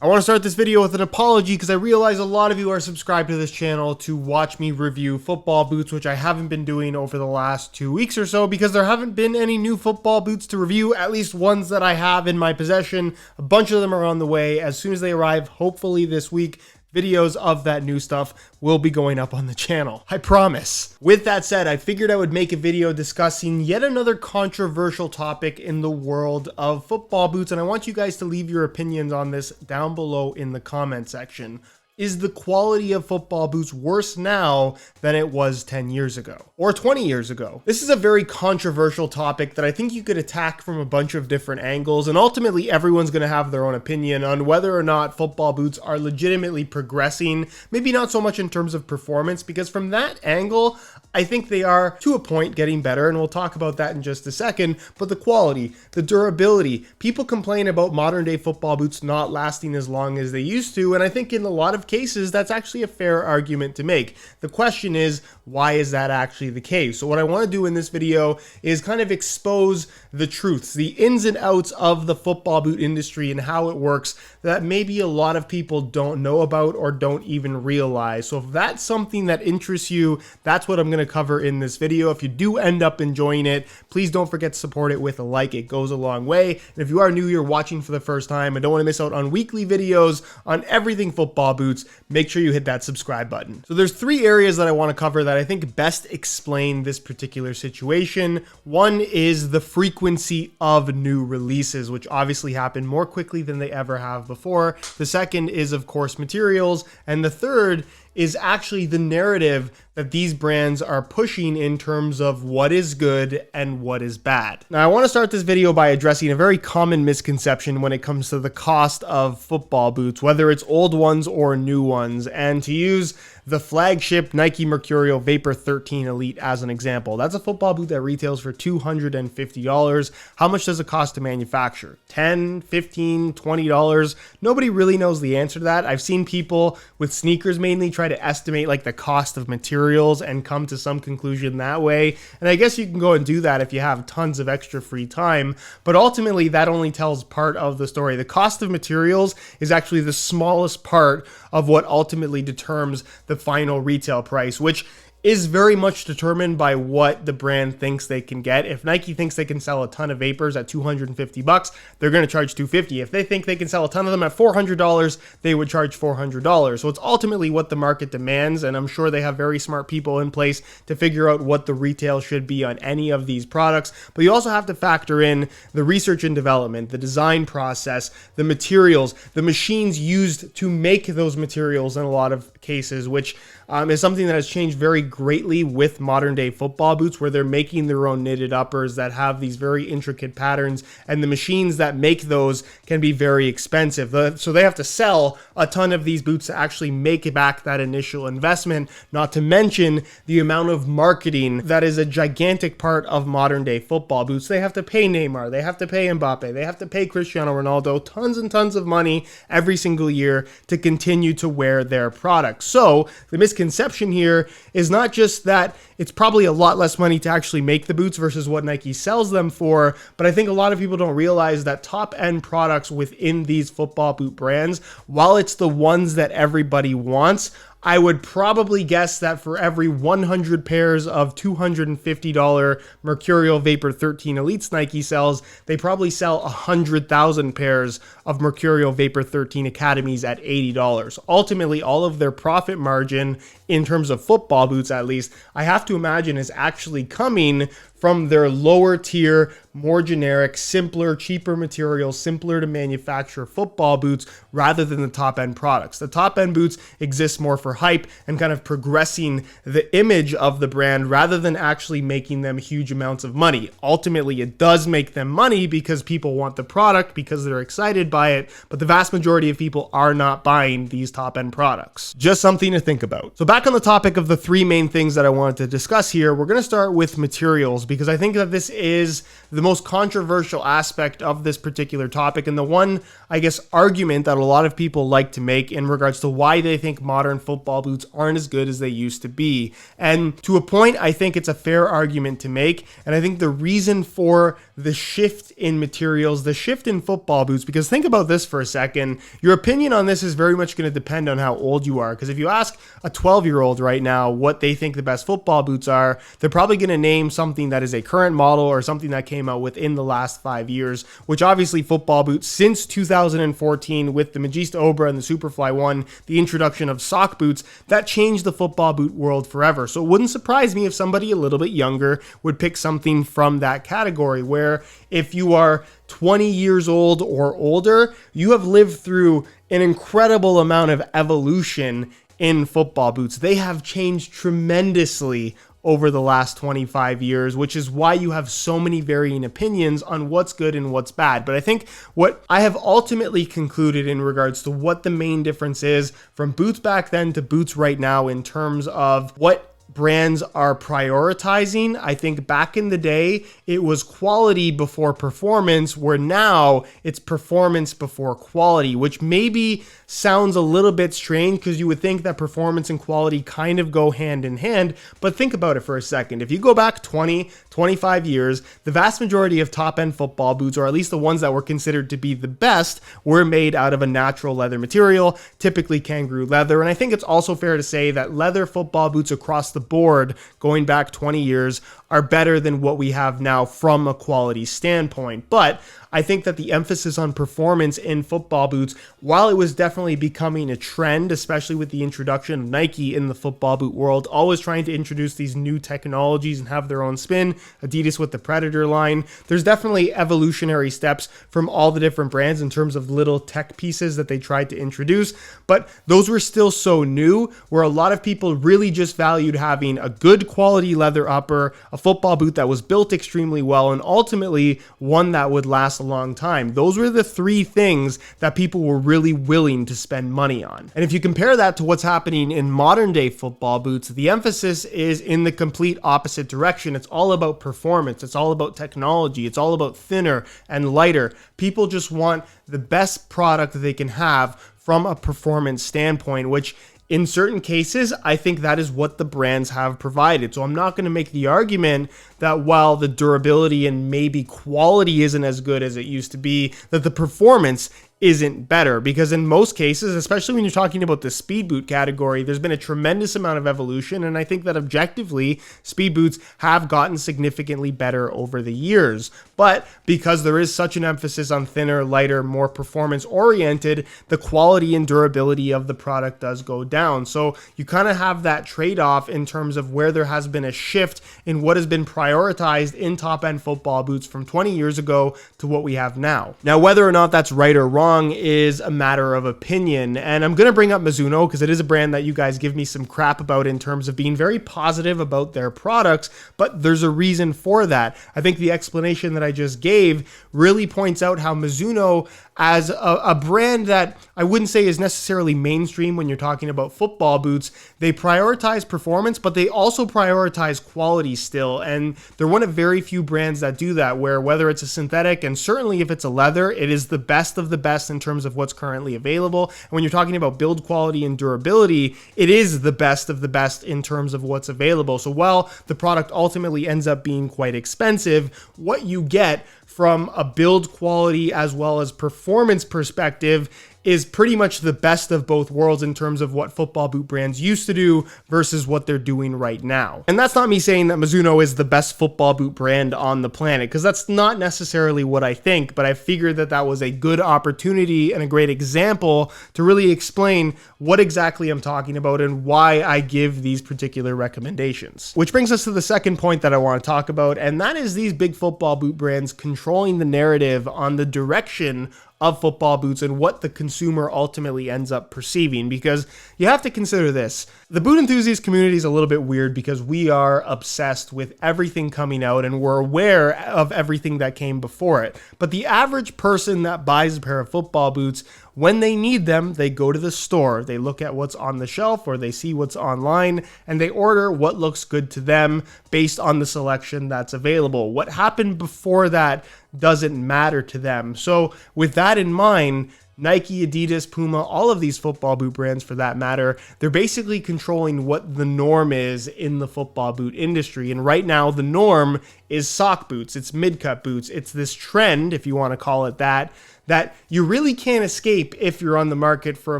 I want to start this video with an apology because I realize a lot of you are subscribed to this channel to watch me review football boots, which I haven't been doing over the last 2 weeks or so because there haven't been any new football boots to review, at least ones that I have in my possession. A bunch of them are on the way. As soon as they arrive, hopefully this week, videos of that new stuff will be going up on the channel. I promise. With that said, I figured I would make a video discussing yet another controversial topic in the world of football boots, and I want you guys to leave your opinions on this down below in the comment section. Is the quality of football boots worse now than it was 10 years ago or 20 years ago? This is a very controversial topic that I think you could attack from a bunch of different angles, and ultimately everyone's going to have their own opinion on whether or not football boots are legitimately progressing. Maybe not so much in terms of performance, because from that angle, I think they are to a point getting better, and we'll talk about that in just a second. But the quality, the durability, people complain about modern day football boots not lasting as long as they used to, and I think in a lot of cases that's actually a fair argument to make. The question is, why is that actually the case? So what I want to do in this video is kind of expose the truths, the ins and outs of the football boot industry and how it works that maybe a lot of people don't know about or don't even realize. So if that's something that interests you, that's what I'm going to cover in this video. If you do end up enjoying it, please don't forget to support it with a like. It goes a long way. And if you are new, you're watching for the first time and don't want to miss out on weekly videos on everything football boots, make sure you hit that subscribe button. So there's 3 areas that I want to cover that I think best explain this particular situation. One is the frequency of new releases, which obviously happen more quickly than they ever have before. The second is, of course, materials. And the third is actually the narrative that these brands are pushing in terms of what is good and what is bad. Now, I want to start this video by addressing a very common misconception when it comes to the cost of football boots, whether it's old ones or new ones. And to use the flagship Nike Mercurial Vapor 13 Elite as an example, that's a football boot that retails for $250. How much does it cost to manufacture? $10, $15, $20? Nobody really knows the answer to that. I've seen people with sneakers mainly try to estimate like the cost of materials and come to some conclusion that way. And I guess you can go and do that if you have tons of extra free time, but ultimately that only tells part of the story. The cost of materials is actually the smallest part of what ultimately determines the final retail price, which is very much determined by what the brand thinks they can get. If Nike thinks they can sell a ton of Vapors at $250, they're going to charge $250. If they think they can sell a ton of them at $400, they would charge $400. So it's ultimately what the market demands, and I'm sure they have very smart people in place to figure out what the retail should be on any of these products. But you also have to factor in the research and development, the design process, the materials, the machines used to make those materials in a lot of cases, which is something that has changed very greatly with modern day football boots, where they're making their own knitted uppers that have these very intricate patterns, and the machines that make those can be very expensive. So they have to sell a ton of these boots to actually make back that initial investment, not to mention the amount of marketing that is a gigantic part of modern day football boots. They have to pay Neymar, they have to pay Mbappe, they have to pay Cristiano Ronaldo tons and tons of money every single year to continue to wear their products. So the misconception here is not just that it's probably a lot less money to actually make the boots versus what Nike sells them for, but I think a lot of people don't realize that top-end products within these football boot brands, while it's the ones that everybody wants, I would probably guess that for every 100 pairs of $250 Mercurial Vapor 13 Elites Nike sells, they probably sell 100,000 pairs of Mercurial Vapor 13 Academies at $80. Ultimately, all of their profit margin, in terms of football boots at least, I have to imagine is actually coming from their lower tier, more generic, simpler, cheaper materials, simpler to manufacture football boots rather than the top end products. The top end boots exist more for hype and kind of progressing the image of the brand rather than actually making them huge amounts of money. Ultimately, it does make them money because people want the product, because they're excited by it, but the vast majority of people are not buying these top end products. Just something to think about. So back on the topic of the 3 main things that I wanted to discuss here, we're going to start with materials, because I think that this is the most controversial aspect of this particular topic, and the one, I guess, argument that a lot of people like to make in regards to why they think modern football boots aren't as good as they used to be. And to a point, I think it's a fair argument to make, and I think the reason for the shift in materials, the shift in football boots, because think about this for a second, your opinion on this is very much going to depend on how old you are, because if you ask a 12-year-old right now what they think the best football boots are, they're probably going to name something that is a current model or something that came out within the last 5 years, which obviously football boots since 2014 with the Magista Obra and the Superfly 1, the introduction of sock boots, that changed the football boot world forever. So it wouldn't surprise me if somebody a little bit younger would pick something from that category, where if you are 20 years old or older, you have lived through an incredible amount of evolution in football boots. They have changed tremendously over the last 25 years, which is why you have so many varying opinions on what's good and what's bad. But I think what I have ultimately concluded in regards to what the main difference is from boots back then to boots right now in terms of what brands are prioritizing. I think back in the day, it was quality before performance, where now it's performance before quality, which maybe sounds a little bit strange because you would think that performance and quality kind of go hand in hand. But think about it for a second. If you go back 20, 25 years, the vast majority of top-end football boots, or at least the ones that were considered to be the best, were made out of a natural leather material, typically kangaroo leather. And I think it's also fair to say that leather football boots across the board, going back 20 years, are better than what we have now from a quality standpoint. But I think that the emphasis on performance in football boots, while it was definitely becoming a trend, especially with the introduction of Nike in the football boot world, always trying to introduce these new technologies and have their own spin, Adidas with the Predator line, there's definitely evolutionary steps from all the different brands in terms of little tech pieces that they tried to introduce, but those were still so new, where a lot of people really just valued having a good quality leather upper, a football boot that was built extremely well, and ultimately one that would last a long time. Those were the three things that people were really willing to spend money on. And if you compare that to what's happening in modern day football boots, the emphasis is in the complete opposite direction. It's all about performance. It's all about technology. It's all about thinner and lighter. People just want the best product that they can have from a performance standpoint, which in certain cases, I think that is what the brands have provided. So I'm not going to make the argument that while the durability and maybe quality isn't as good as it used to be, that the performance isn't better, because in most cases, especially when you're talking about the speed boot category, there's been a tremendous amount of evolution, and I think that objectively speed boots have gotten significantly better over the years. But because there is such an emphasis on thinner, lighter, more performance oriented, the quality and durability of the product does go down. So you kind of have that trade-off in terms of where there has been a shift in what has been prioritized in top-end football boots from 20 years ago to what we have now. Now, whether or not that's right or wrong is a matter of opinion, and I'm going to bring up Mizuno because it is a brand that you guys give me some crap about in terms of being very positive about their products, but there's a reason for that. I think the explanation that I just gave really points out how Mizuno, as a brand that I wouldn't say is necessarily mainstream when you're talking about football boots, they prioritize performance, but they also prioritize quality still. And they're one of very few brands that do that, where whether it's a synthetic and certainly if it's a leather, it is the best of the best in terms of what's currently available. And when you're talking about build quality and durability, it is the best of the best in terms of what's available. So while the product ultimately ends up being quite expensive, what you get from a build quality as well as performance perspective is pretty much the best of both worlds in terms of what football boot brands used to do versus what they're doing right now. And that's not me saying that Mizuno is the best football boot brand on the planet, because that's not necessarily what I think, but I figured that that was a good opportunity and a great example to really explain what exactly I'm talking about and why I give these particular recommendations. Which brings us to the second point that I want to talk about, and that is these big football boot brands controlling the narrative on the direction of football boots and what the consumer ultimately ends up perceiving. Because you have to consider this. The boot enthusiast community is a little bit weird because we are obsessed with everything coming out and we're aware of everything that came before it. But the average person that buys a pair of football boots, when they need them, they go to the store, they look at what's on the shelf or they see what's online and they order what looks good to them based on the selection that's available. What happened before that doesn't matter to them. So with that in mind, Nike, Adidas, Puma, all of these football boot brands for that matter, they're basically controlling what the norm is in the football boot industry. And right now, the norm is sock boots. It's mid-cut boots. It's this trend, if you want to call it that you really can't escape if you're on the market for a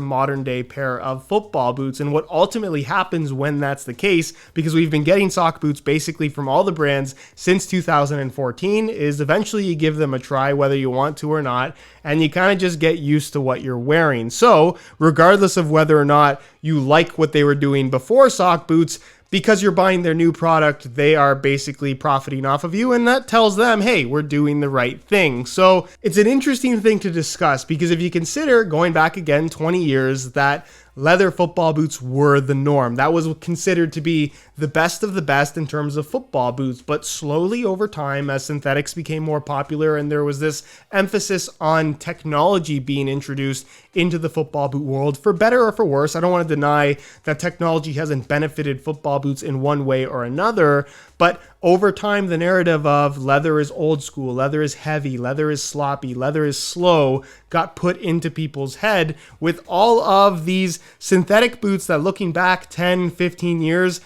modern day pair of football boots. And what ultimately happens when that's the case, because we've been getting sock boots basically from all the brands since 2014, is eventually you give them a try whether you want to or not, and you kind of just get used to what you're wearing. So regardless of whether or not you like what they were doing before sock boots, because you're buying their new product, they are basically profiting off of you, and that tells them, hey, we're doing the right thing. So it's an interesting thing to discuss, because if you consider going back again 20 years, that leather football boots were the norm. That was considered to be the best of the best in terms of football boots. But slowly over time, as synthetics became more popular and there was this emphasis on technology being introduced into the football boot world, for better or for worse, I don't want to deny that technology hasn't benefited football boots in one way or another. But over time, the narrative of leather is old school, leather is heavy, leather is sloppy, leather is slow got put into people's head with all of these synthetic boots that, looking back 10, 15 years,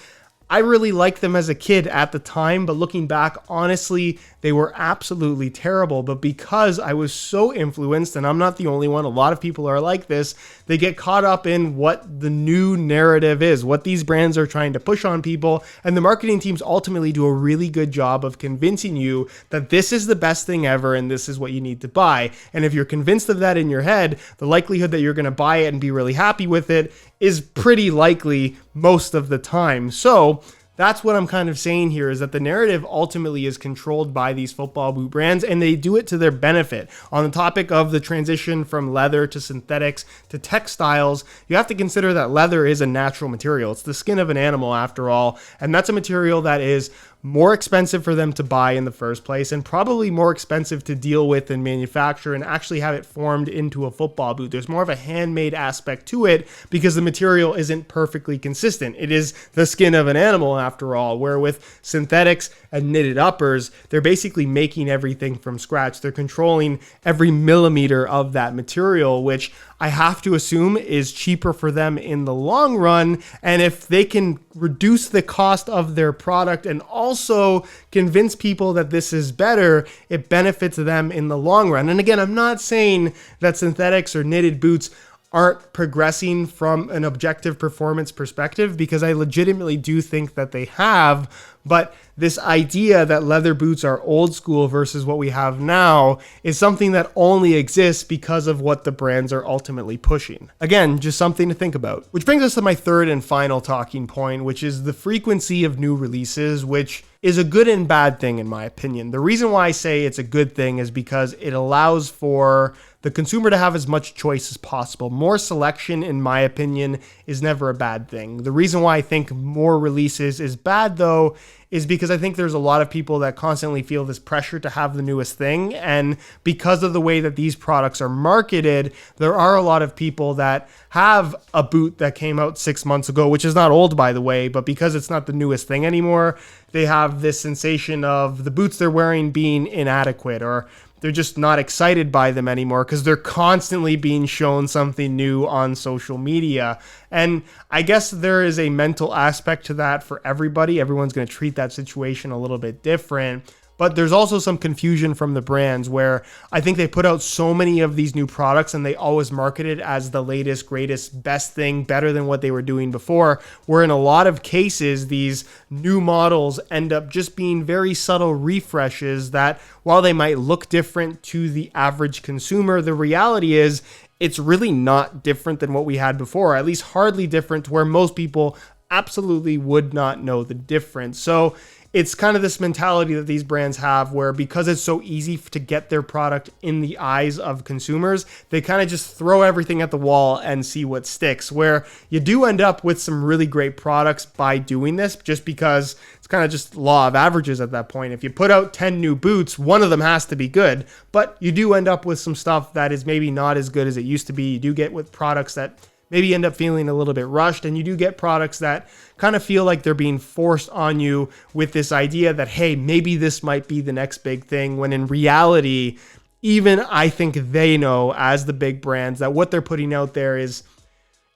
I really liked them as a kid at the time, but looking back, honestly, they were absolutely terrible. But because I was so influenced, and I'm not the only one, a lot of people are like this, they get caught up in what the new narrative is, what these brands are trying to push on people. And the marketing teams ultimately do a really good job of convincing you that this is the best thing ever and this is what you need to buy. And if you're convinced of that in your head, the likelihood that you're going to buy it and be really happy with it is pretty likely most of the time. So that's what I'm kind of saying here, is that the narrative ultimately is controlled by these football boot brands, and they do it to their benefit. On the topic of the transition from leather to synthetics to textiles, you have to consider that leather is a natural material. It's the skin of an animal after all, and that's a material that is more expensive for them to buy in the first place, and probably more expensive to deal with and manufacture and actually have it formed into a football boot. There's more of a handmade aspect to it because the material isn't perfectly consistent. It is the skin of an animal after all, where with synthetics and knitted uppers, they're basically making everything from scratch. They're controlling every millimeter of that material, which I have to assume is cheaper for them in the long run. And if they can reduce the cost of their product and also convince people that this is better, it benefits them in the long run. And again, I'm not saying that synthetics or knitted boots aren't progressing from an objective performance perspective, because I legitimately do think that they have. But this idea that leather boots are old school versus what we have now is something that only exists because of what the brands are ultimately pushing. Again, just something to think about. Which brings us to my third and final talking point, which is the frequency of new releases, which is a good and bad thing in my opinion. The reason why I say it's a good thing is because it allows for the consumer to have as much choice as possible. More selection, in my opinion, is never a bad thing. The reason why I think more releases is bad, though, is because I think there's a lot of people that constantly feel this pressure to have the newest thing. And because of the way that these products are marketed, there are a lot of people that have a boot that came out 6 months ago, which is not old, by the way, but because it's not the newest thing anymore, they have this sensation of the boots they're wearing being inadequate, or they're just not excited by them anymore because they're constantly being shown something new on social media. And I guess there is a mental aspect to that for everybody. Everyone's going to treat that situation a little bit different. But there's also some confusion from the brands where I think they put out so many of these new products and they always market it as the latest, greatest, best thing, better than what they were doing before, where in a lot of cases, these new models end up just being very subtle refreshes that, while they might look different to the average consumer, the reality is it's really not different than what we had before, at least hardly different to where most people absolutely would not know the difference. So it's kind of this mentality that these brands have where because it's so easy to get their product in the eyes of consumers, they kind of just throw everything at the wall and see what sticks, where you do end up with some really great products by doing this, just because it's kind of just law of averages at that point. If you put out 10 new boots, one of them has to be good, but you do end up with some stuff that is maybe not as good as it used to be. You do get with products that maybe end up feeling a little bit rushed, and you do get products that kind of feel like they're being forced on you with this idea that, hey, maybe this might be the next big thing, when in reality, even I think they know, as the big brands, that what they're putting out there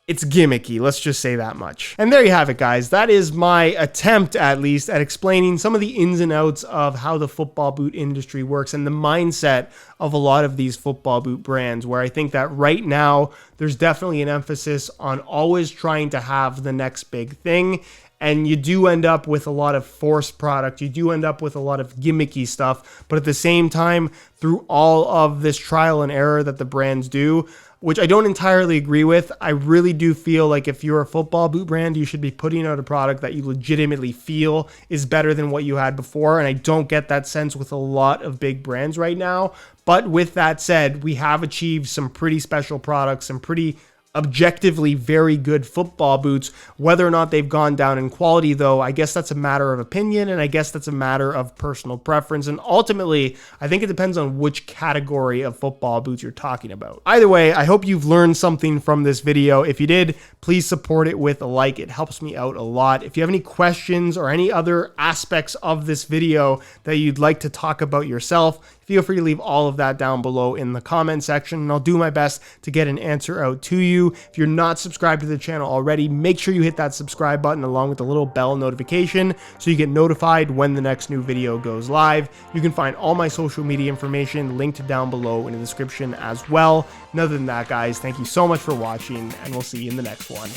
it's gimmicky. Let's just say that much. And there you have it, guys. That is my attempt, at least, at explaining some of the ins and outs of how the football boot industry works and the mindset of a lot of these football boot brands, where I think that right now there's definitely an emphasis on always trying to have the next big thing. And you do end up with a lot of forced product. You do end up with a lot of gimmicky stuff. But at the same time, through all of this trial and error that the brands do, which I don't entirely agree with, I really do feel like if you're a football boot brand, you should be putting out a product that you legitimately feel is better than what you had before. And I don't get that sense with a lot of big brands right now. But with that said, we have achieved some pretty special products, some pretty objectively very good football boots. Whether or not they've gone down in quality, though, I guess that's a matter of opinion, and I guess that's a matter of personal preference. And ultimately, I think it depends on which category of football boots you're talking about. Either way, I hope you've learned something from this video. If you did, please support it with a like. It helps me out a lot. If you have any questions or any other aspects of this video that you'd like to talk about yourself, feel free to leave all of that down below in the comment section, and I'll do my best to get an answer out to you. If you're not subscribed to the channel already, make sure you hit that subscribe button along with the little bell notification so you get notified when the next new video goes live. You can find all my social media information linked down below in the description as well. And other than that, guys, thank you so much for watching, and we'll see you in the next one.